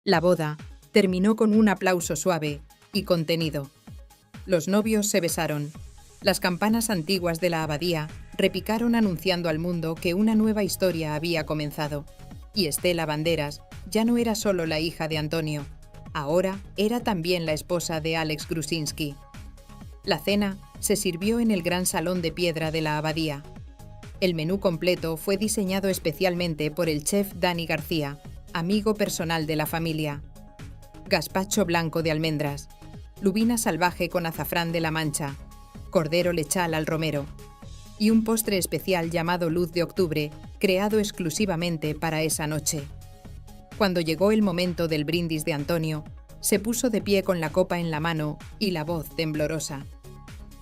La boda terminó con un aplauso suave y contenido. Los novios se besaron. Las campanas antiguas de la abadía repicaron anunciando al mundo que una nueva historia había comenzado. Y Estela Banderas ya no era solo la hija de Antonio, ahora era también la esposa de Alex Grusinski. La cena se sirvió en el gran salón de piedra de la abadía. El menú completo fue diseñado especialmente por el chef Dani García, amigo personal de la familia. Gazpacho blanco de almendras, lubina salvaje con azafrán de la Mancha, cordero lechal al romero y un postre especial llamado Luz de Octubre, creado exclusivamente para esa noche. Cuando llegó el momento del brindis de Antonio, se puso de pie con la copa en la mano y la voz temblorosa.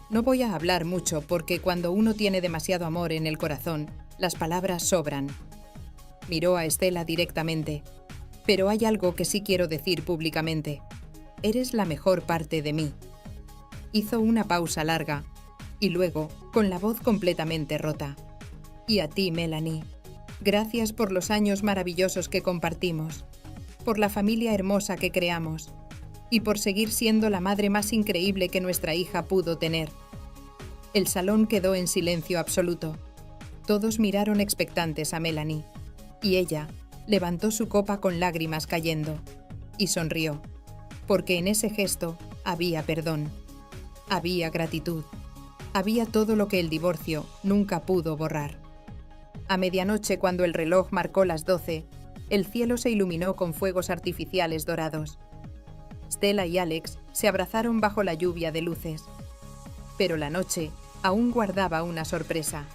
No voy a hablar mucho porque cuando uno tiene demasiado amor en el corazón, las palabras sobran. Miró a Estela directamente. Pero hay algo que sí quiero decir públicamente. Eres la mejor parte de mí. Hizo una pausa larga y luego, con la voz completamente rota. Y a ti, Melanie. Gracias por los años maravillosos que compartimos, por la familia hermosa que creamos y por seguir siendo la madre más increíble que nuestra hija pudo tener. El salón quedó en silencio absoluto. Todos miraron expectantes a Melanie y ella levantó su copa con lágrimas cayendo y sonrió, porque en ese gesto había perdón, había gratitud, había todo lo que el divorcio nunca pudo borrar. A medianoche, cuando el reloj marcó las 12, el cielo se iluminó con fuegos artificiales dorados. Stella y Alex se abrazaron bajo la lluvia de luces. Pero la noche aún guardaba una sorpresa.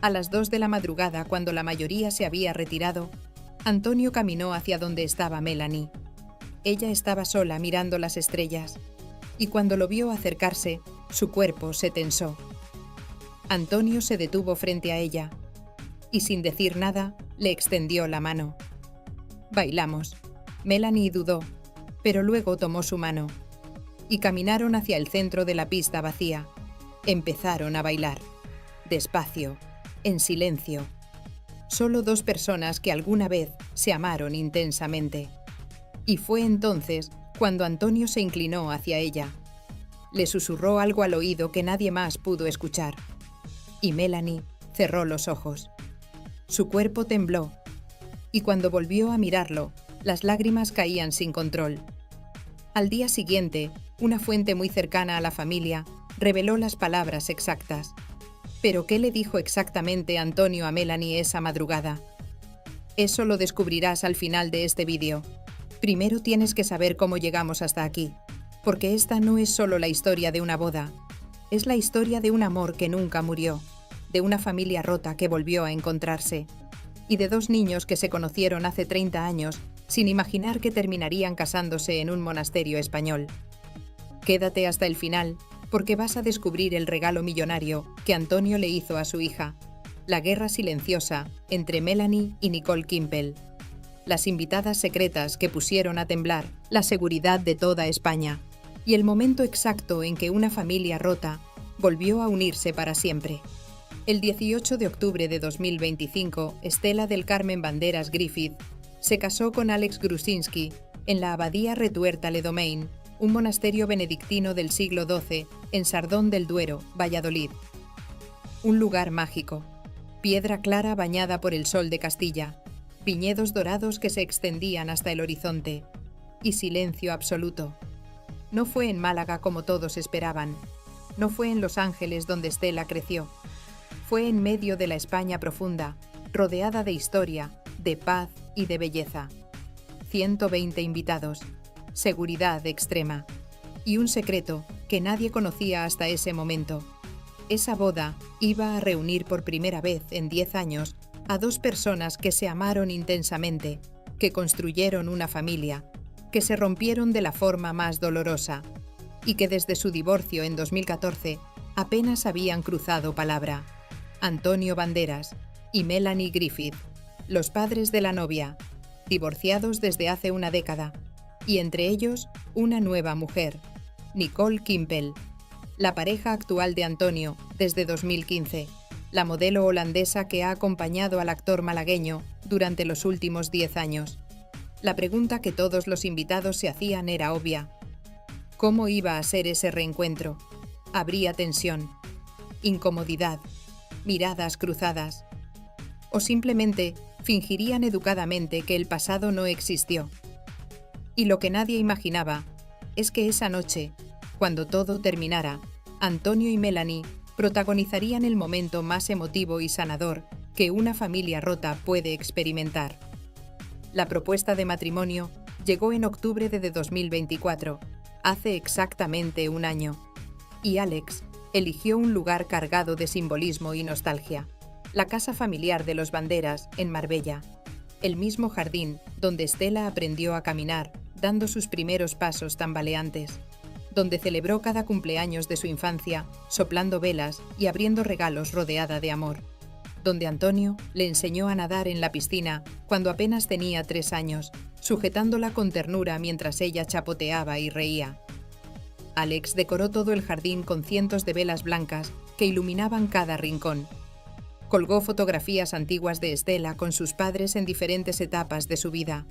A las 2 de la madrugada, cuando la mayoría se había retirado, Antonio caminó hacia donde estaba Melanie. Ella estaba sola mirando las estrellas, y cuando lo vio acercarse, su cuerpo se tensó. Antonio se detuvo frente a ella, y sin decir nada, le extendió la mano. Bailamos. Melanie dudó, pero luego tomó su mano, y caminaron hacia el centro de la pista vacía. Empezaron a bailar, despacio, en silencio. Solo dos personas que alguna vez se amaron intensamente. Y fue entonces cuando Antonio se inclinó hacia ella. Le susurró algo al oído que nadie más pudo escuchar. Y Melanie cerró los ojos. Su cuerpo tembló, y cuando volvió a mirarlo, las lágrimas caían sin control. Al día siguiente, una fuente muy cercana a la familia reveló las palabras exactas. ¿Pero qué le dijo exactamente Antonio a Melanie esa madrugada? Eso lo descubrirás al final de este vídeo. Primero tienes que saber cómo llegamos hasta aquí, porque esta no es solo la historia de una boda, es la historia de un amor que nunca murió, de una familia rota que volvió a encontrarse, y de dos niños que se conocieron hace 30 años sin imaginar que terminarían casándose en un monasterio español. Quédate hasta el final, porque vas a descubrir el regalo millonario que Antonio le hizo a su hija, la guerra silenciosa entre Melanie y Nicole Kimpel, las invitadas secretas que pusieron a temblar la seguridad de toda España, y el momento exacto en que una familia rota volvió a unirse para siempre. El 18 de octubre de 2025, Estela del Carmen Banderas Griffith se casó con Alex Grusinski en la Abadía Retuerta-le-Domain, un monasterio benedictino del siglo XII en Sardón del Duero, Valladolid. Un lugar mágico, piedra clara bañada por el sol de Castilla, viñedos dorados que se extendían hasta el horizonte, y silencio absoluto. No fue en Málaga como todos esperaban, no fue en Los Ángeles donde Estela creció. Fue en medio de la España profunda, rodeada de historia, de paz y de belleza. 120 invitados, seguridad extrema y un secreto que nadie conocía hasta ese momento. Esa boda iba a reunir por primera vez en 10 años a dos personas que se amaron intensamente, que construyeron una familia, que se rompieron de la forma más dolorosa y que desde su divorcio en 2014 apenas habían cruzado palabra. Antonio Banderas y Melanie Griffith, los padres de la novia, divorciados desde hace una década, y entre ellos una nueva mujer, Nicole Kimpel, la pareja actual de Antonio desde 2015, la modelo holandesa que ha acompañado al actor malagueño durante los últimos 10 años. La pregunta que todos los invitados se hacían era obvia. ¿Cómo iba a ser ese reencuentro? ¿Habría tensión, incomodidad, miradas cruzadas? ¿O simplemente fingirían educadamente que el pasado no existió? Y lo que nadie imaginaba es que esa noche, cuando todo terminara, Antonio y Melanie protagonizarían el momento más emotivo y sanador que una familia rota puede experimentar. La propuesta de matrimonio llegó en octubre de 2024, hace exactamente un año, y Alex eligió un lugar cargado de simbolismo y nostalgia, la casa familiar de los Banderas en Marbella, el mismo jardín donde Stella aprendió a caminar, dando sus primeros pasos tambaleantes, donde celebró cada cumpleaños de su infancia, soplando velas y abriendo regalos rodeada de amor, donde Antonio le enseñó a nadar en la piscina cuando apenas tenía 3 años, sujetándola con ternura mientras ella chapoteaba y reía. Alex decoró todo el jardín con cientos de velas blancas que iluminaban cada rincón. Colgó fotografías antiguas de Stella con sus padres en diferentes etapas de su vida.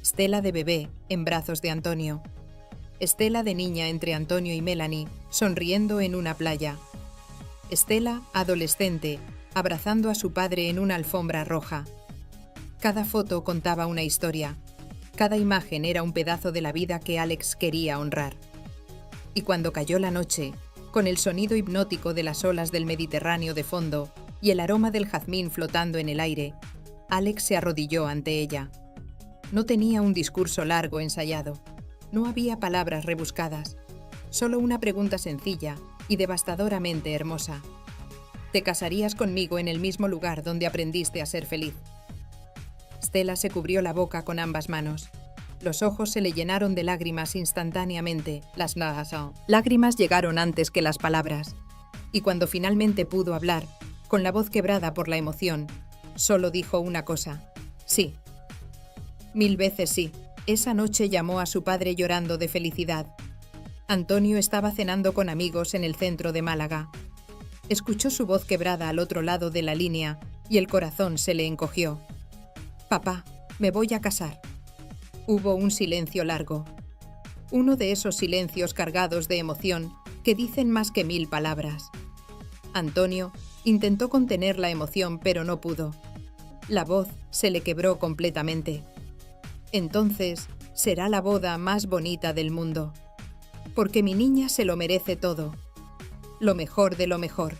Stella de bebé, en brazos de Antonio. Stella de niña entre Antonio y Melanie, sonriendo en una playa. Stella, adolescente, abrazando a su padre en una alfombra roja. Cada foto contaba una historia. Cada imagen era un pedazo de la vida que Alex quería honrar. Y cuando cayó la noche, con el sonido hipnótico de las olas del Mediterráneo de fondo y el aroma del jazmín flotando en el aire, Alex se arrodilló ante ella. No tenía un discurso largo ensayado. No había palabras rebuscadas. Solo una pregunta sencilla y devastadoramente hermosa. ¿Te casarías conmigo en el mismo lugar donde aprendiste a ser feliz? Stella se cubrió la boca con ambas manos. Los ojos se le llenaron de lágrimas instantáneamente. Las lágrimas llegaron antes que las palabras. Y cuando finalmente pudo hablar, con la voz quebrada por la emoción, solo dijo una cosa: sí. 1000 veces sí. Esa noche llamó a su padre llorando de felicidad. Antonio estaba cenando con amigos en el centro de Málaga. Escuchó su voz quebrada al otro lado de la línea y el corazón se le encogió. «Papá, me voy a casar». Hubo un silencio largo. Uno de esos silencios cargados de emoción que dicen más que 1000 palabras. Antonio intentó contener la emoción, pero no pudo. La voz se le quebró completamente. «Entonces será la boda más bonita del mundo. Porque mi niña se lo merece todo. Lo mejor de lo mejor».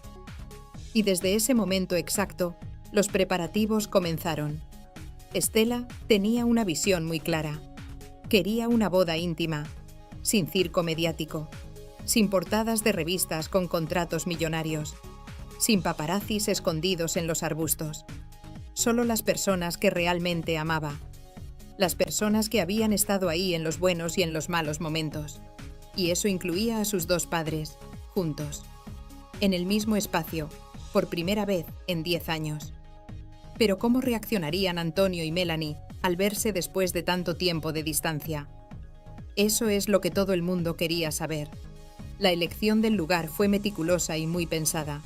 Y desde ese momento exacto, los preparativos comenzaron. Stella tenía una visión muy clara. Quería una boda íntima, sin circo mediático, sin portadas de revistas con contratos millonarios, sin paparazzis escondidos en los arbustos. Solo las personas que realmente amaba. Las personas que habían estado ahí en los buenos y en los malos momentos. Y eso incluía a sus 2 padres, juntos. En el mismo espacio, por primera vez en 10 años. Pero ¿cómo reaccionarían Antonio y Melanie al verse después de tanto tiempo de distancia? Eso es lo que todo el mundo quería saber. La elección del lugar fue meticulosa y muy pensada.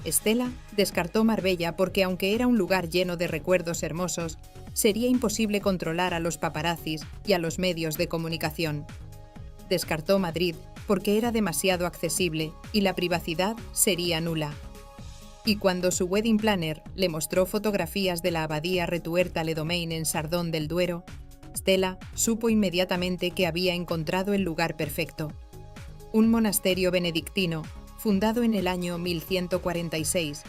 Stella descartó Marbella porque, aunque era un lugar lleno de recuerdos hermosos, sería imposible controlar a los paparazzis y a los medios de comunicación. Descartó Madrid porque era demasiado accesible y la privacidad sería nula. Y cuando su wedding planner le mostró fotografías de la abadía Retuerta-le-Domaine en Sardón del Duero, Stella supo inmediatamente que había encontrado el lugar perfecto. Un monasterio benedictino, fundado en el año 1146,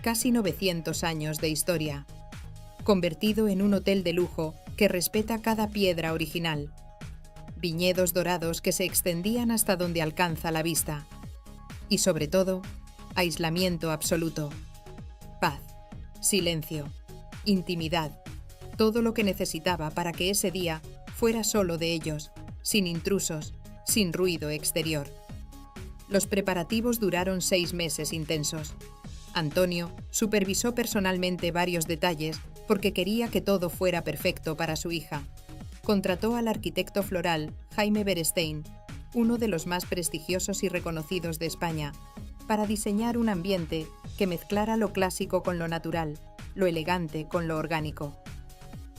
casi 900 años de historia. Convertido en un hotel de lujo que respeta cada piedra original. Viñedos dorados que se extendían hasta donde alcanza la vista. Y sobre todo, aislamiento absoluto. Paz, silencio, intimidad, todo lo que necesitaba para que ese día fuera solo de ellos, sin intrusos, sin ruido exterior. Los preparativos duraron 6 meses intensos. Antonio supervisó personalmente varios detalles porque quería que todo fuera perfecto para su hija. Contrató al arquitecto floral Jaime Berestein, uno de los más prestigiosos y reconocidos de España, para diseñar un ambiente que mezclara lo clásico con lo natural, lo elegante con lo orgánico.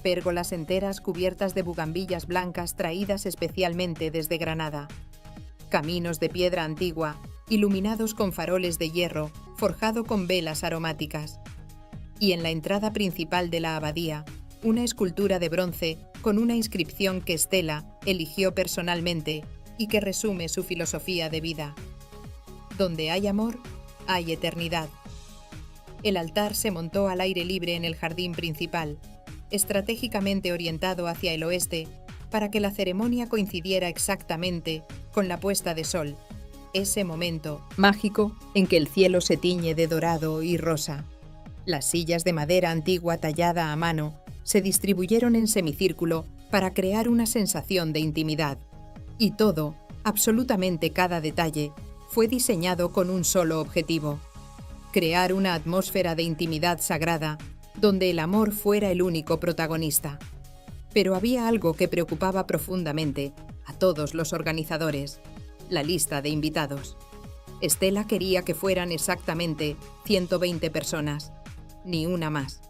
pérgolas enteras cubiertas de bugambillas blancas traídas especialmente desde Granada, caminos de piedra antigua, iluminados con faroles de hierro, forjado con velas aromáticas. Y en la entrada principal de la abadía, una escultura de bronce con una inscripción que Stella eligió personalmente y que resume su filosofía de vida. Donde hay amor, hay eternidad. El altar se montó al aire libre en el jardín principal, estratégicamente orientado hacia el oeste, para que la ceremonia coincidiera exactamente con la puesta de sol, ese momento mágico en que el cielo se tiñe de dorado y rosa. Las sillas de madera antigua tallada a mano se distribuyeron en semicírculo para crear una sensación de intimidad. Y todo, absolutamente cada detalle, fue diseñado con un solo objetivo: crear una atmósfera de intimidad sagrada, donde el amor fuera el único protagonista. Pero había algo que preocupaba profundamente a todos los organizadores: la lista de invitados. Stella quería que fueran exactamente 120 personas, ni una más,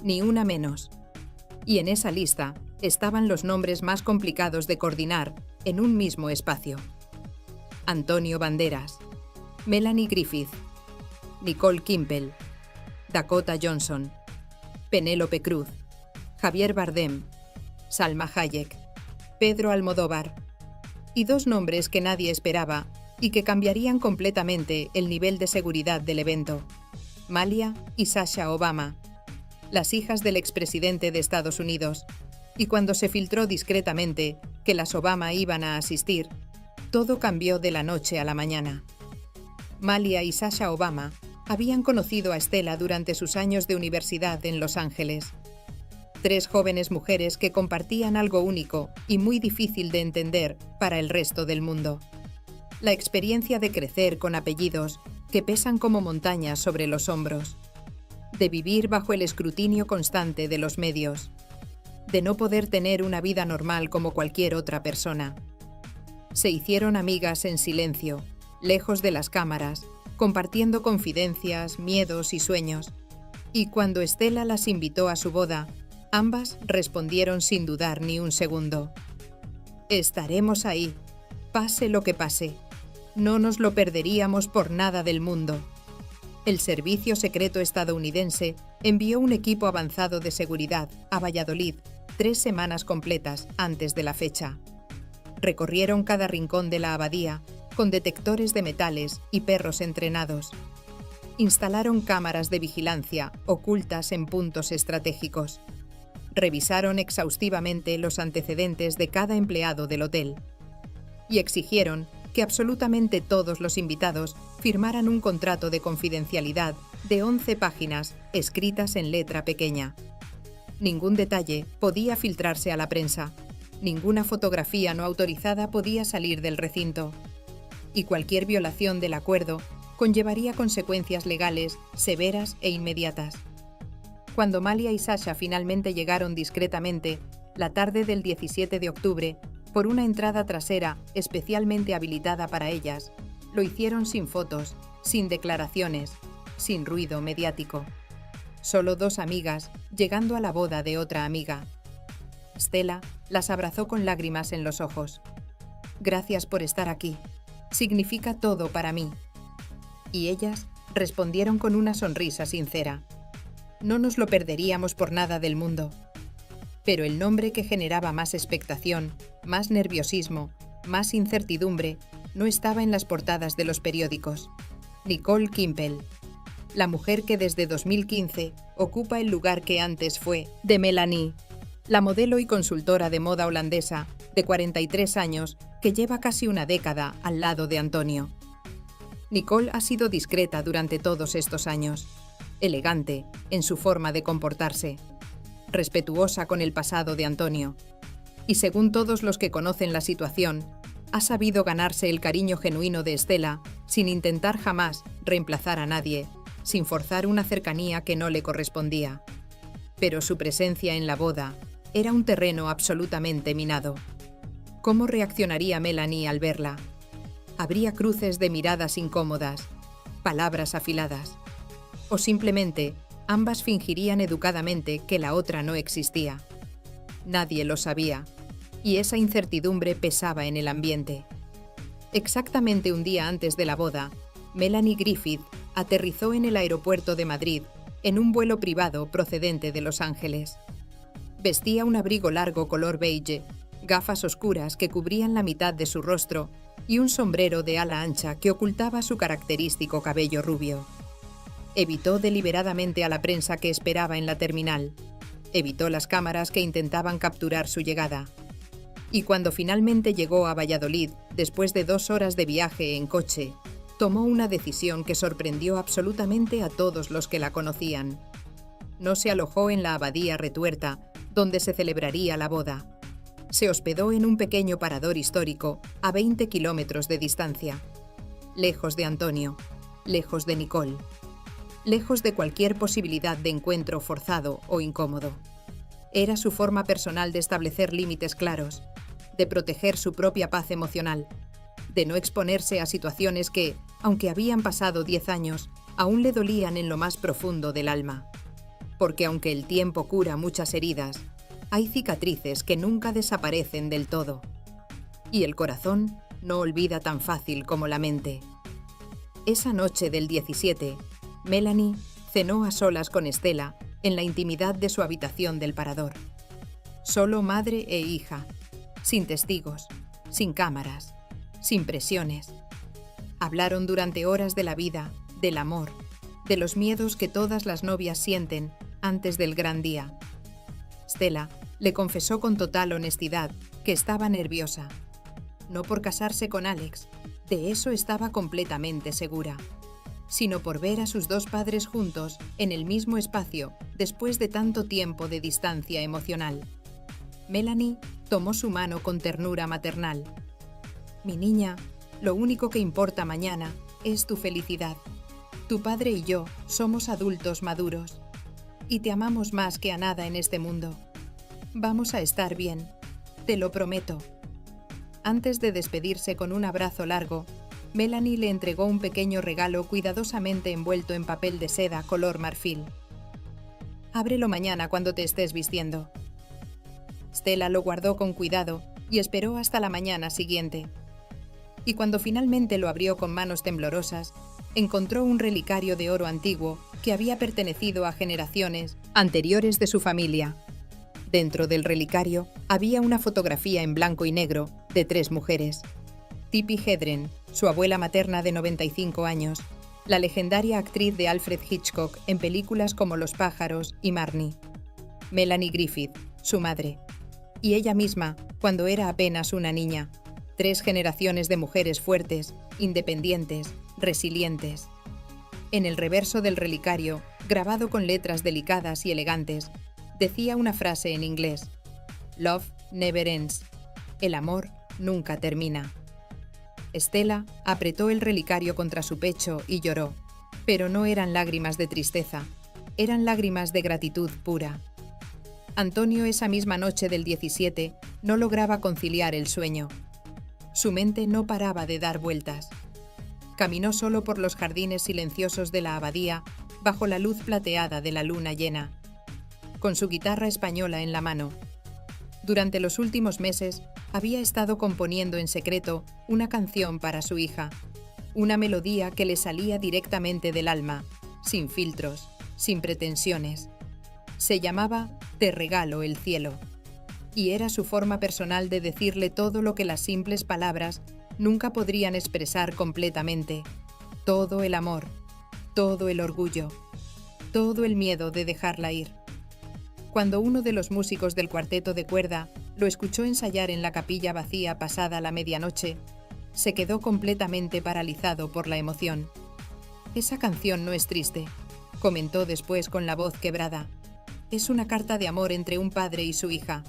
ni una menos. Y en esa lista estaban los nombres más complicados de coordinar en un mismo espacio: Antonio Banderas, Melanie Griffith, Nicole Kimpel, Dakota Johnson, Penélope Cruz, Javier Bardem, Salma Hayek, Pedro Almodóvar, y dos nombres que nadie esperaba y que cambiarían completamente el nivel de seguridad del evento: Malia y Sasha Obama, las hijas del expresidente de Estados Unidos. Y cuando se filtró discretamente que las Obama iban a asistir, todo cambió de la noche a la mañana. Malia y Sasha Obama habían conocido a Stella durante sus años de universidad en Los Ángeles. 3 jóvenes mujeres que compartían algo único y muy difícil de entender para el resto del mundo: la experiencia de crecer con apellidos que pesan como montañas sobre los hombros, de vivir bajo el escrutinio constante de los medios, de no poder tener una vida normal como cualquier otra persona. Se hicieron amigas en silencio, lejos de las cámaras, compartiendo confidencias, miedos y sueños. Y cuando Stella las invitó a su boda, ambas respondieron sin dudar ni un segundo: estaremos ahí, pase lo que pase. No nos lo perderíamos por nada del mundo. El Servicio Secreto estadounidense envió un equipo avanzado de seguridad a Valladolid 3 semanas completas antes de la fecha. Recorrieron cada rincón de la abadía con detectores de metales y perros entrenados. Instalaron cámaras de vigilancia ocultas en puntos estratégicos. Revisaron exhaustivamente los antecedentes de cada empleado del hotel. Y exigieron que absolutamente todos los invitados firmaran un contrato de confidencialidad de 11 páginas escritas en letra pequeña. Ningún detalle podía filtrarse a la prensa. Ninguna fotografía no autorizada podía salir del recinto. Y cualquier violación del acuerdo conllevaría consecuencias legales severas e inmediatas. Cuando Malia y Sasha finalmente llegaron discretamente, la tarde del 17 de octubre, por una entrada trasera especialmente habilitada para ellas, lo hicieron sin fotos, sin declaraciones, sin ruido mediático. Solo 2 amigas llegando a la boda de otra amiga. Stella las abrazó con lágrimas en los ojos. Gracias por estar aquí. Significa todo para mí. Y ellas respondieron con una sonrisa sincera. No nos lo perderíamos por nada del mundo. Pero el nombre que generaba más expectación, más nerviosismo, más incertidumbre, no estaba en las portadas de los periódicos. Nicole Kimpel, la mujer que desde 2015 ocupa el lugar que antes fue de Melanie, la modelo y consultora de moda holandesa de 43 años que lleva casi una década al lado de Antonio. Nicole ha sido discreta durante todos estos años, elegante en su forma de comportarse, respetuosa con el pasado de Antonio, y según todos los que conocen la situación, ha sabido ganarse el cariño genuino de Stella sin intentar jamás reemplazar a nadie, sin forzar una cercanía que no le correspondía. Pero su presencia en la boda era un terreno absolutamente minado. ¿Cómo reaccionaría Melanie al verla? Habría cruces de miradas incómodas, palabras afiladas, o simplemente ambas fingirían educadamente que la otra no existía. Nadie lo sabía, y esa incertidumbre pesaba en el ambiente. Exactamente un día antes de la boda, Melanie Griffith aterrizó en el aeropuerto de Madrid en un vuelo privado procedente de Los Ángeles. Vestía un abrigo largo color beige, gafas oscuras que cubrían la mitad de su rostro y un sombrero de ala ancha que ocultaba su característico cabello rubio. Evitó deliberadamente a la prensa que esperaba en la terminal. Evitó las cámaras que intentaban capturar su llegada. Y cuando finalmente llegó a Valladolid, después de 2 horas de viaje en coche, tomó una decisión que sorprendió absolutamente a todos los que la conocían. No se alojó en la Abadía Retuerta, donde se celebraría la boda. Se hospedó en un pequeño parador histórico, a 20 kilómetros de distancia. Lejos de Antonio, lejos de Nicole, lejos de cualquier posibilidad de encuentro forzado o incómodo. Era su forma personal de establecer límites claros, de proteger su propia paz emocional, de no exponerse a situaciones que, aunque habían pasado 10 años, aún le dolían en lo más profundo del alma. Porque aunque el tiempo cura muchas heridas, hay cicatrices que nunca desaparecen del todo. Y el corazón no olvida tan fácil como la mente. Esa noche del 17, Melanie cenó a solas con Estela en la intimidad de su habitación del parador. Solo madre e hija, sin testigos, sin cámaras, sin presiones. Hablaron durante horas de la vida, del amor, de los miedos que todas las novias sienten antes del gran día. Stella le confesó con total honestidad que estaba nerviosa. No por casarse con Alex, de eso estaba completamente segura, sino por ver a sus 2 padres juntos en el mismo espacio después de tanto tiempo de distancia emocional. Melanie tomó su mano con ternura maternal. «Mi niña, lo único que importa mañana es tu felicidad. Tu padre y yo somos adultos maduros y te amamos más que a nada en este mundo. Vamos a estar bien, te lo prometo». Antes de despedirse con un abrazo largo, Melanie le entregó un pequeño regalo cuidadosamente envuelto en papel de seda color marfil. «Ábrelo mañana cuando te estés vistiendo». Stella lo guardó con cuidado y esperó hasta la mañana siguiente. Y cuando finalmente lo abrió con manos temblorosas, encontró un relicario de oro antiguo que había pertenecido a generaciones anteriores de su familia. Dentro del relicario había una fotografía en blanco y negro de 3 mujeres. Tippi Hedren, su abuela materna de 95 años, la legendaria actriz de Alfred Hitchcock en películas como Los pájaros y Marnie. Melanie Griffith, su madre. Y ella misma, cuando era apenas una niña. 3 generaciones de mujeres fuertes, independientes, resilientes. En el reverso del relicario, grabado con letras delicadas y elegantes, decía una frase en inglés: «Love never ends». El amor nunca termina. Stella apretó el relicario contra su pecho y lloró, pero no eran lágrimas de tristeza, eran lágrimas de gratitud pura. Antonio esa misma noche del 17 no lograba conciliar el sueño. Su mente no paraba de dar vueltas. Caminó solo por los jardines silenciosos de la abadía, bajo la luz plateada de la luna llena, con su guitarra española en la mano. Durante los últimos meses había estado componiendo en secreto una canción para su hija, una melodía que le salía directamente del alma, sin filtros, sin pretensiones. Se llamaba Te regalo el cielo, y era su forma personal de decirle todo lo que las simples palabras nunca podrían expresar completamente: todo el amor, todo el orgullo, todo el miedo de dejarla ir. Cuando uno de los músicos del cuarteto de cuerda lo escuchó ensayar en la capilla vacía pasada la medianoche, se quedó completamente paralizado por la emoción. «Esa canción no es triste», comentó después con la voz quebrada. «Es una carta de amor entre un padre y su hija.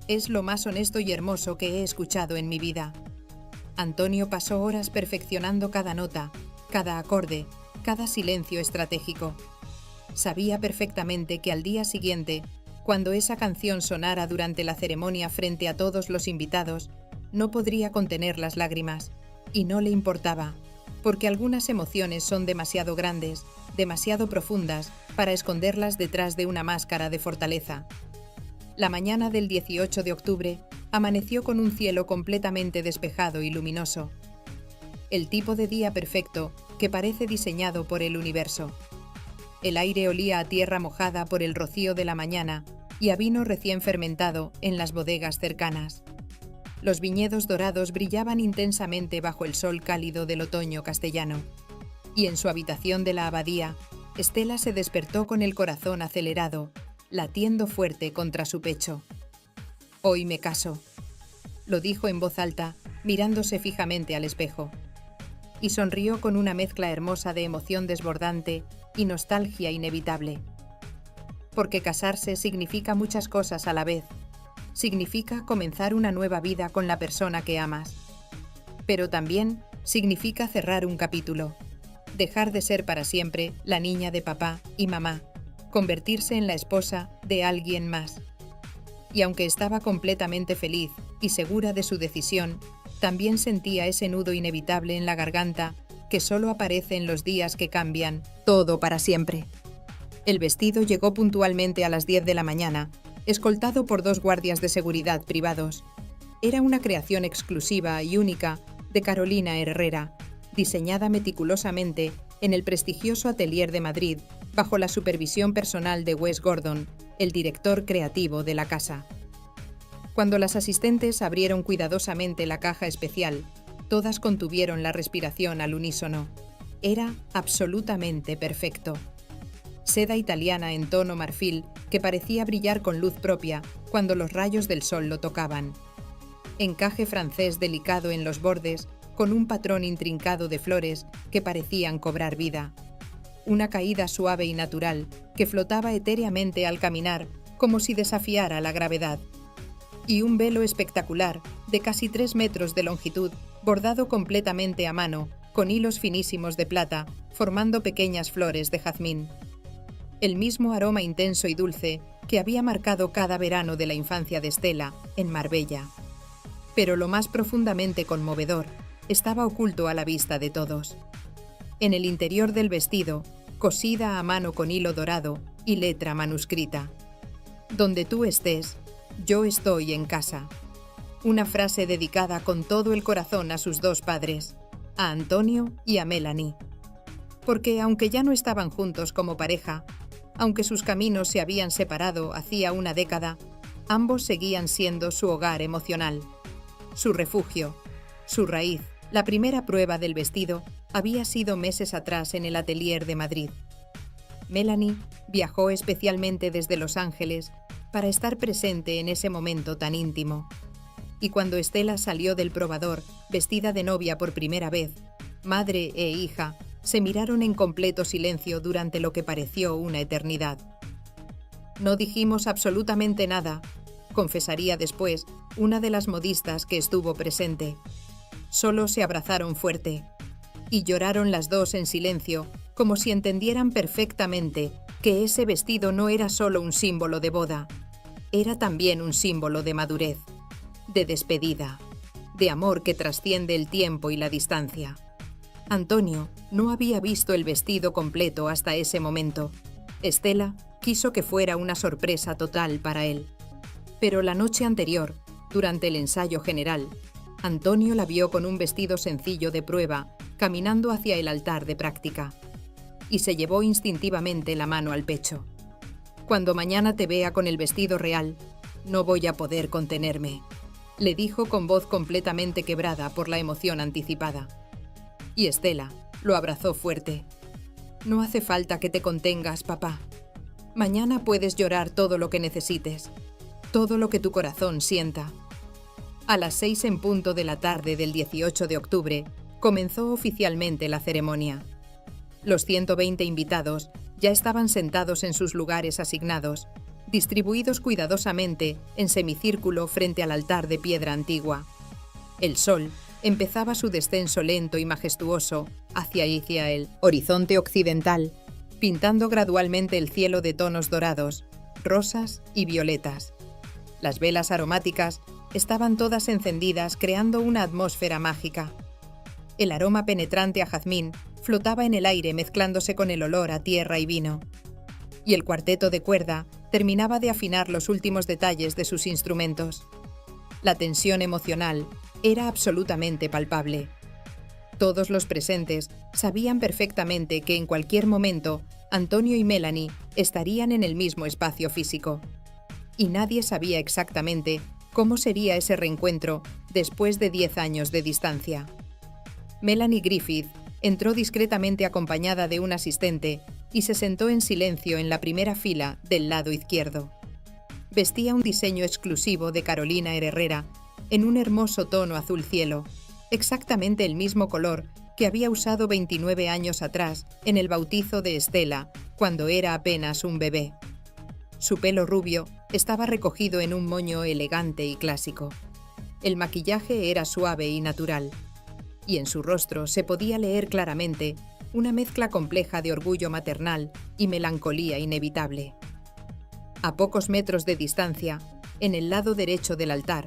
Es lo más honesto y hermoso que he escuchado en mi vida». Antonio pasó horas perfeccionando cada nota, cada acorde, cada silencio estratégico. Sabía perfectamente que al día siguiente, cuando esa canción sonara durante la ceremonia frente a todos los invitados, no podría contener las lágrimas, y no le importaba, porque algunas emociones son demasiado grandes, demasiado profundas, para esconderlas detrás de una máscara de fortaleza. La mañana del 18 de octubre amaneció con un cielo completamente despejado y luminoso. El tipo de día perfecto que parece diseñado por el universo. El aire olía a tierra mojada por el rocío de la mañana y a vino recién fermentado en las bodegas cercanas. Los viñedos dorados brillaban intensamente bajo el sol cálido del otoño castellano. Y en su habitación de la abadía, Estela se despertó con el corazón acelerado, latiendo fuerte contra su pecho. «Hoy me caso», lo dijo en voz alta, mirándose fijamente al espejo. Y sonrió con una mezcla hermosa de emoción desbordante y nostalgia inevitable. Porque casarse significa muchas cosas a la vez. Significa comenzar una nueva vida con la persona que amas. Pero también significa cerrar un capítulo. Dejar de ser para siempre la niña de papá y mamá. Convertirse en la esposa de alguien más. Y aunque estaba completamente feliz y segura de su decisión, también sentía ese nudo inevitable en la garganta que solo aparece en los días que cambian todo para siempre. El vestido llegó puntualmente a las 10 de la mañana, escoltado por 2 guardias de seguridad privados. Era una creación exclusiva y única de Carolina Herrera, diseñada meticulosamente en el prestigioso Atelier de Madrid, bajo la supervisión personal de Wes Gordon, el director creativo de la casa. Cuando las asistentes abrieron cuidadosamente la caja especial, todas contuvieron la respiración al unísono. Era absolutamente perfecto. Seda italiana en tono marfil que parecía brillar con luz propia cuando los rayos del sol lo tocaban. Encaje francés delicado en los bordes, con un patrón intrincado de flores que parecían cobrar vida. Una caída suave y natural que flotaba etéreamente al caminar, como si desafiara la gravedad. Y un velo espectacular, de casi 3 metros de longitud, bordado completamente a mano, con hilos finísimos de plata, formando pequeñas flores de jazmín. El mismo aroma intenso y dulce que había marcado cada verano de la infancia de Estela, en Marbella. Pero lo más profundamente conmovedor estaba oculto a la vista de todos. En el interior del vestido, cosida a mano con hilo dorado y letra manuscrita. «Donde tú estés, yo estoy en casa». Una frase dedicada con todo el corazón a sus 2 padres, a Antonio y a Melanie. Porque aunque ya no estaban juntos como pareja, aunque sus caminos se habían separado hacía una década, ambos seguían siendo su hogar emocional, su refugio, su raíz. La primera prueba del vestido había sido meses atrás en el Atelier de Madrid. Melanie viajó especialmente desde Los Ángeles para estar presente en ese momento tan íntimo. Y cuando Estela salió del probador, vestida de novia por primera vez, madre e hija se miraron en completo silencio durante lo que pareció una eternidad. «No dijimos absolutamente nada», confesaría después una de las modistas que estuvo presente. Solo se abrazaron fuerte y lloraron las 2 en silencio, como si entendieran perfectamente que ese vestido no era solo un símbolo de boda, era también un símbolo de madurez, de despedida, de amor que trasciende el tiempo y la distancia. Antonio no había visto el vestido completo hasta ese momento. Estela quiso que fuera una sorpresa total para él. Pero la noche anterior, durante el ensayo general, Antonio la vio con un vestido sencillo de prueba, caminando hacia el altar de práctica. Y se llevó instintivamente la mano al pecho. «Cuando mañana te vea con el vestido real, no voy a poder contenerme», le dijo con voz completamente quebrada por la emoción anticipada. Y Estela lo abrazó fuerte. «No hace falta que te contengas, papá. Mañana puedes llorar todo lo que necesites, todo lo que tu corazón sienta». A las 6 en punto de la tarde del 18 de octubre, comenzó oficialmente la ceremonia. Los 120 invitados ya estaban sentados en sus lugares asignados, distribuidos cuidadosamente en semicírculo frente al altar de piedra antigua. El sol empezaba su descenso lento y majestuoso hacia el horizonte occidental, pintando gradualmente el cielo de tonos dorados, rosas y violetas. Las velas aromáticas estaban todas encendidas, creando una atmósfera mágica. El aroma penetrante a jazmín flotaba en el aire mezclándose con el olor a tierra y vino. y el cuarteto de cuerda terminaba de afinar los últimos detalles de sus instrumentos. La tensión emocional era absolutamente palpable. Todos los presentes sabían perfectamente que en cualquier momento Antonio y Melanie estarían en el mismo espacio físico. Y nadie sabía exactamente cómo sería ese reencuentro después de 10 años de distancia. Melanie Griffith entró discretamente acompañada de un asistente y se sentó en silencio en la primera fila del lado izquierdo. Vestía un diseño exclusivo de Carolina Herrera en un hermoso tono azul cielo, exactamente el mismo color que había usado 29 años atrás en el bautizo de Estela, cuando era apenas un bebé. Su pelo rubio estaba recogido en un moño elegante y clásico. El maquillaje era suave y natural, y en su rostro se podía leer claramente una mezcla compleja de orgullo maternal y melancolía inevitable. A pocos metros de distancia, en el lado derecho del altar,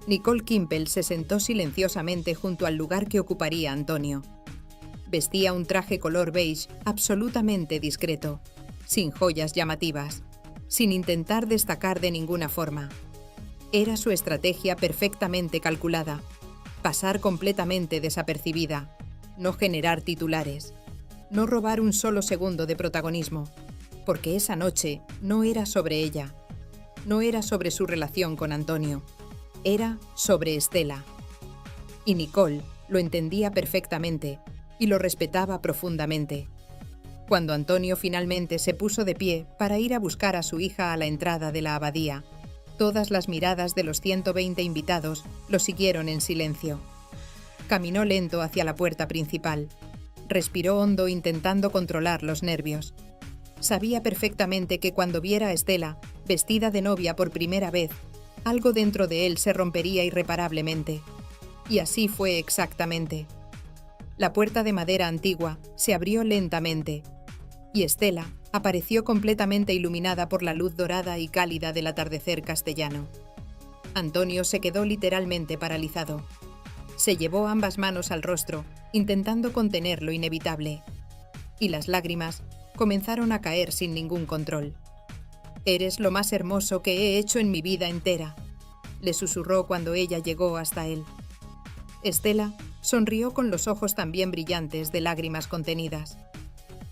Nicole Kimpel se sentó silenciosamente junto al lugar que ocuparía Antonio. Vestía un traje color beige absolutamente discreto, sin joyas llamativas, sin intentar destacar de ninguna forma. Era su estrategia perfectamente calculada: pasar completamente desapercibida, no generar titulares, no robar un solo segundo de protagonismo, porque esa noche no era sobre ella, no era sobre su relación con Antonio, era sobre Estela. Y Nicole lo entendía perfectamente y lo respetaba profundamente. Cuando Antonio finalmente se puso de pie para ir a buscar a su hija a la entrada de la abadía, todas las miradas de los 120 invitados lo siguieron en silencio. Caminó lento hacia la puerta principal. Respiró hondo intentando controlar los nervios. Sabía perfectamente que cuando viera a Estela, vestida de novia por primera vez, algo dentro de él se rompería irreparablemente. Y así fue exactamente. La puerta de madera antigua se abrió lentamente, y Estela apareció completamente iluminada por la luz dorada y cálida del atardecer castellano. Antonio se quedó literalmente paralizado. Se llevó ambas manos al rostro, intentando contener lo inevitable, y las lágrimas comenzaron a caer sin ningún control. «Eres lo más hermoso que he hecho en mi vida entera», le susurró cuando ella llegó hasta él. Estela sonrió con los ojos también brillantes de lágrimas contenidas.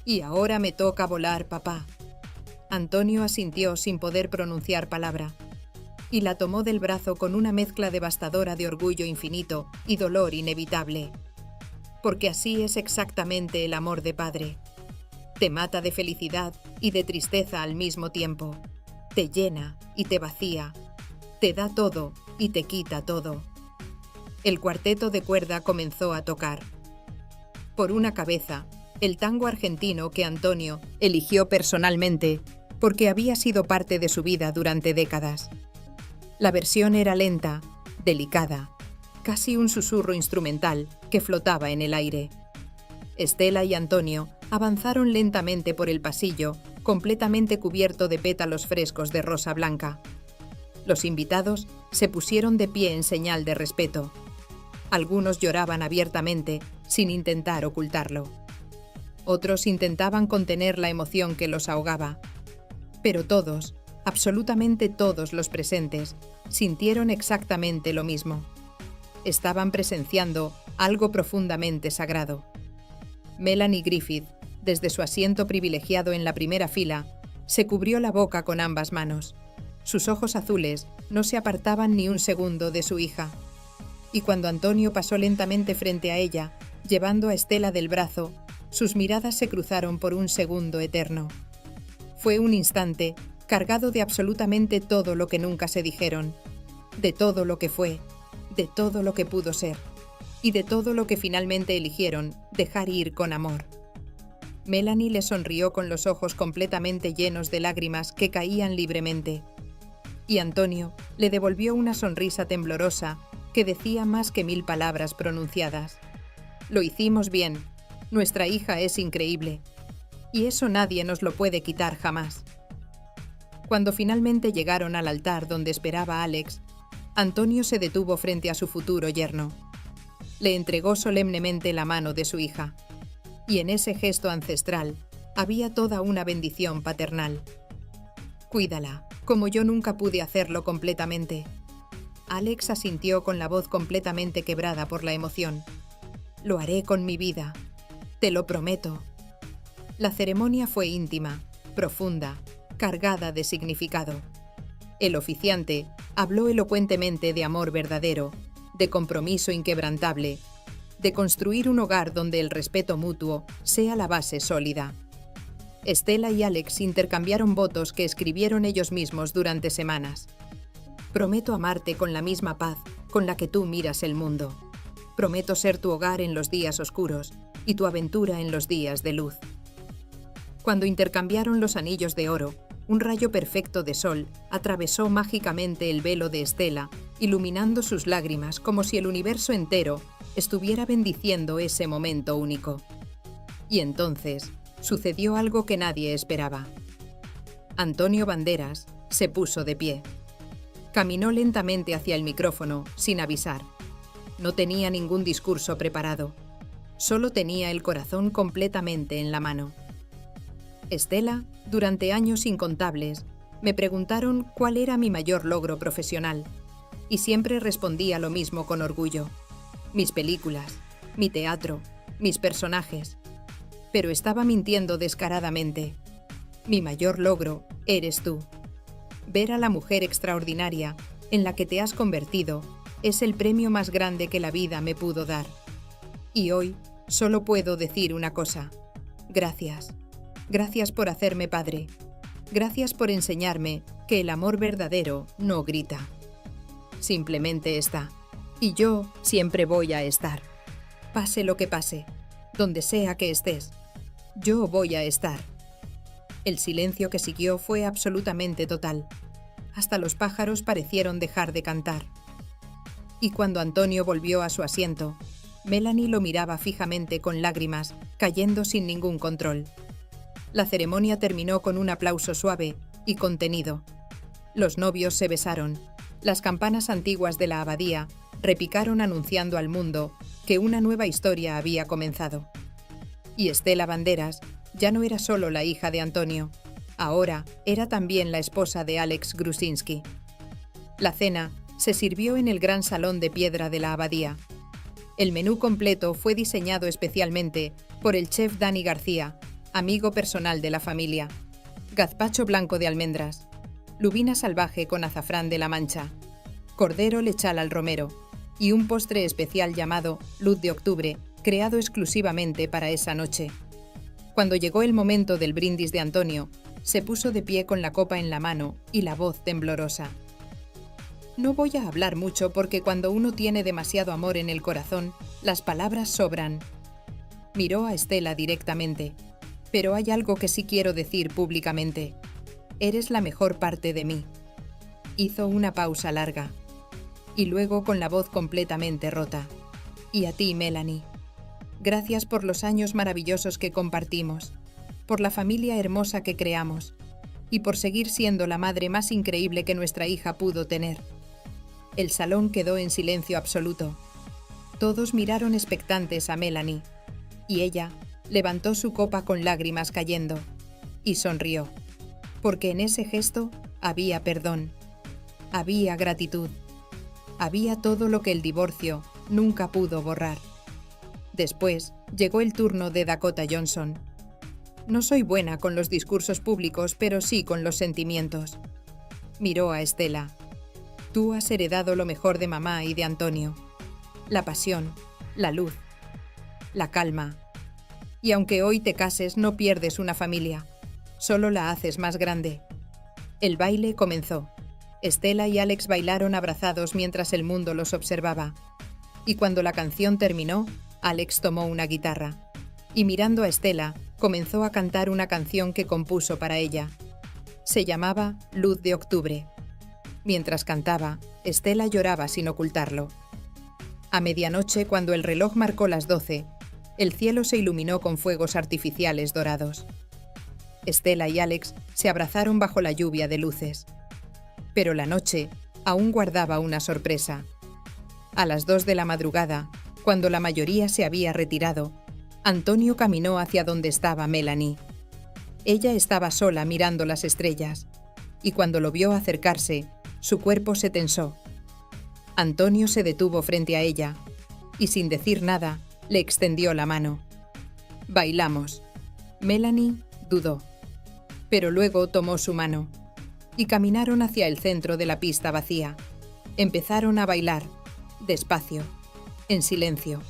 «Y ahora me toca volar, papá». Antonio asintió sin poder pronunciar palabra, y la tomó del brazo con una mezcla devastadora de orgullo infinito y dolor inevitable. Porque así es exactamente el amor de padre. Te mata de felicidad y de tristeza al mismo tiempo. Te llena y te vacía. Te da todo y te quita todo. El cuarteto de cuerda comenzó a tocar. Por una cabeza, el tango argentino que Antonio eligió personalmente porque había sido parte de su vida durante décadas. La versión era lenta, delicada, casi un susurro instrumental que flotaba en el aire. Estela y Antonio avanzaron lentamente por el pasillo, completamente cubierto de pétalos frescos de rosa blanca. Los invitados se pusieron de pie en señal de respeto. Algunos lloraban abiertamente, sin intentar ocultarlo. Otros intentaban contener la emoción que los ahogaba. Pero todos, absolutamente todos los presentes, sintieron exactamente lo mismo. Estaban presenciando algo profundamente sagrado. Melanie Griffith, desde su asiento privilegiado en la primera fila, se cubrió la boca con ambas manos. Sus ojos azules no se apartaban ni un segundo de su hija. Y cuando Antonio pasó lentamente frente a ella, llevando a Estela del brazo, sus miradas se cruzaron por un segundo eterno. Fue un instante cargado de absolutamente todo lo que nunca se dijeron, de todo lo que fue, de todo lo que pudo ser, y de todo lo que finalmente eligieron dejar ir con amor. Melanie le sonrió con los ojos completamente llenos de lágrimas que caían libremente, y Antonio le devolvió una sonrisa temblorosa que decía más que 1000 palabras pronunciadas. «Lo hicimos bien. Nuestra hija es increíble. Y eso nadie nos lo puede quitar jamás». Cuando finalmente llegaron al altar donde esperaba Alex, Antonio se detuvo frente a su futuro yerno. Le entregó solemnemente la mano de su hija, y en ese gesto ancestral, había toda una bendición paternal. Cuídala, como yo nunca pude hacerlo completamente. Alex asintió con la voz completamente quebrada por la emoción. Lo haré con mi vida. Te lo prometo. La ceremonia fue íntima, profunda, cargada de significado. El oficiante habló elocuentemente de amor verdadero, de compromiso inquebrantable, de construir un hogar donde el respeto mutuo sea la base sólida. Estela y Alex intercambiaron votos que escribieron ellos mismos durante semanas. Prometo amarte con la misma paz con la que tú miras el mundo. Prometo ser tu hogar en los días oscuros y tu aventura en los días de luz. Cuando intercambiaron los anillos de oro, un rayo perfecto de sol atravesó mágicamente el velo de Estela, iluminando sus lágrimas como si el universo entero estuviera bendiciendo ese momento único. Y entonces sucedió algo que nadie esperaba. Antonio Banderas se puso de pie. Caminó lentamente hacia el micrófono, sin avisar. No tenía ningún discurso preparado. Solo tenía el corazón completamente en la mano. Estela, durante años incontables, me preguntaron cuál era mi mayor logro profesional, y siempre respondía lo mismo con orgullo. Mis películas, mi teatro, mis personajes. Pero estaba mintiendo descaradamente. Mi mayor logro eres tú. Ver a la mujer extraordinaria en la que te has convertido es el premio más grande que la vida me pudo dar. Y hoy solo puedo decir una cosa. Gracias. Gracias por hacerme padre. Gracias por enseñarme que el amor verdadero no grita. Simplemente está. Y yo siempre voy a estar. Pase lo que pase, donde sea que estés, yo voy a estar. El silencio que siguió fue absolutamente total. Hasta los pájaros parecieron dejar de cantar. Y cuando Antonio volvió a su asiento, Melanie lo miraba fijamente con lágrimas, cayendo sin ningún control. La ceremonia terminó con un aplauso suave y contenido. Los novios se besaron. Las campanas antiguas de la abadía repicaron anunciando al mundo que una nueva historia había comenzado. Y Estela Banderas ya no era solo la hija de Antonio, ahora era también la esposa de Alex Grusinski. La cena se sirvió en el gran salón de piedra de la abadía. El menú completo fue diseñado especialmente por el chef Dani García, amigo personal de la familia. Gazpacho blanco de almendras, lubina salvaje con azafrán de la Mancha, cordero lechal al romero y un postre especial llamado Luz de Octubre, creado exclusivamente para esa noche. Cuando llegó el momento del brindis de Antonio, se puso de pie con la copa en la mano y la voz temblorosa. No voy a hablar mucho porque cuando uno tiene demasiado amor en el corazón, las palabras sobran. Miró a Estela directamente. Pero hay algo que sí quiero decir públicamente. Eres la mejor parte de mí. Hizo una pausa larga. Y luego con la voz completamente rota. Y a ti, Melanie. Gracias por los años maravillosos que compartimos, por la familia hermosa que creamos, y por seguir siendo la madre más increíble que nuestra hija pudo tener. El salón quedó en silencio absoluto. Todos miraron expectantes a Melanie, y ella levantó su copa con lágrimas cayendo, y sonrió, porque en ese gesto había perdón, había gratitud, había todo lo que el divorcio nunca pudo borrar. Después llegó el turno de Dakota Johnson. No soy buena con los discursos públicos, pero sí con los sentimientos. Miró a Estela. Tú has heredado lo mejor de mamá y de Antonio. La pasión, la luz, la calma. Y aunque hoy te cases, no pierdes una familia, solo la haces más grande. El baile comenzó. Estela y Alex bailaron abrazados mientras el mundo los observaba. Y cuando la canción terminó, Alex tomó una guitarra. Y mirando a Estela, comenzó a cantar una canción que compuso para ella. Se llamaba Luz de Octubre. Mientras cantaba, Estela lloraba sin ocultarlo. A medianoche, cuando el reloj marcó las 12, el cielo se iluminó con fuegos artificiales dorados. Estela y Alex se abrazaron bajo la lluvia de luces. Pero la noche aún guardaba una sorpresa. A las 2 de la madrugada, cuando la mayoría se había retirado, Antonio caminó hacia donde estaba Melanie. Ella estaba sola mirando las estrellas, y cuando lo vio acercarse, su cuerpo se tensó. Antonio se detuvo frente a ella, y sin decir nada, le extendió la mano. Bailamos. Melanie dudó, pero luego tomó su mano, y caminaron hacia el centro de la pista vacía. Empezaron a bailar, despacio, en silencio.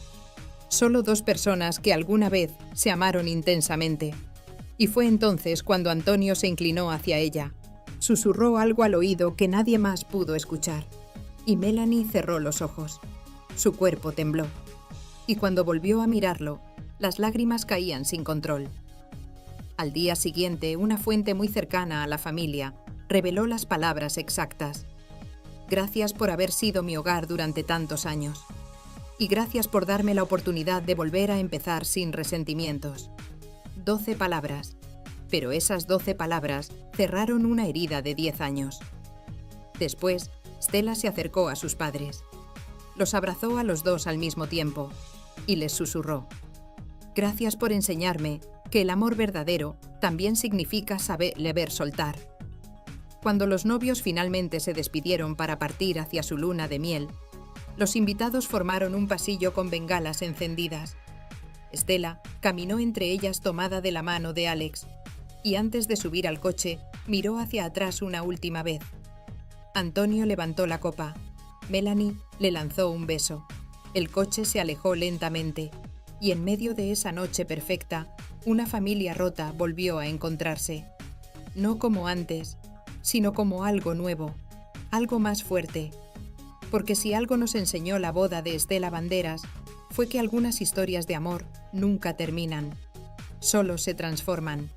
Solo dos personas que alguna vez se amaron intensamente. Y fue entonces cuando Antonio se inclinó hacia ella. Susurró algo al oído que nadie más pudo escuchar. Y Melanie cerró los ojos. Su cuerpo tembló. Y cuando volvió a mirarlo, las lágrimas caían sin control. Al día siguiente, una fuente muy cercana a la familia reveló las palabras exactas. Gracias por haber sido mi hogar durante tantos años. Y gracias por darme la oportunidad de volver a empezar sin resentimientos. 12 palabras. Pero esas 12 palabras cerraron una herida de 10 años. Después, Stella se acercó a sus padres. Los abrazó a los dos al mismo tiempo y les susurró: Gracias por enseñarme que el amor verdadero también significa saber soltar. Cuando los novios finalmente se despidieron para partir hacia su luna de miel, los invitados formaron un pasillo con bengalas encendidas. Stella caminó entre ellas tomada de la mano de Alex, y antes de subir al coche, miró hacia atrás una última vez. Antonio levantó la copa. Melanie le lanzó un beso. El coche se alejó lentamente, y en medio de esa noche perfecta, una familia rota volvió a encontrarse. No como antes, sino como algo nuevo, algo más fuerte. Porque si algo nos enseñó la boda de Stella Banderas, fue que algunas historias de amor nunca terminan, solo se transforman.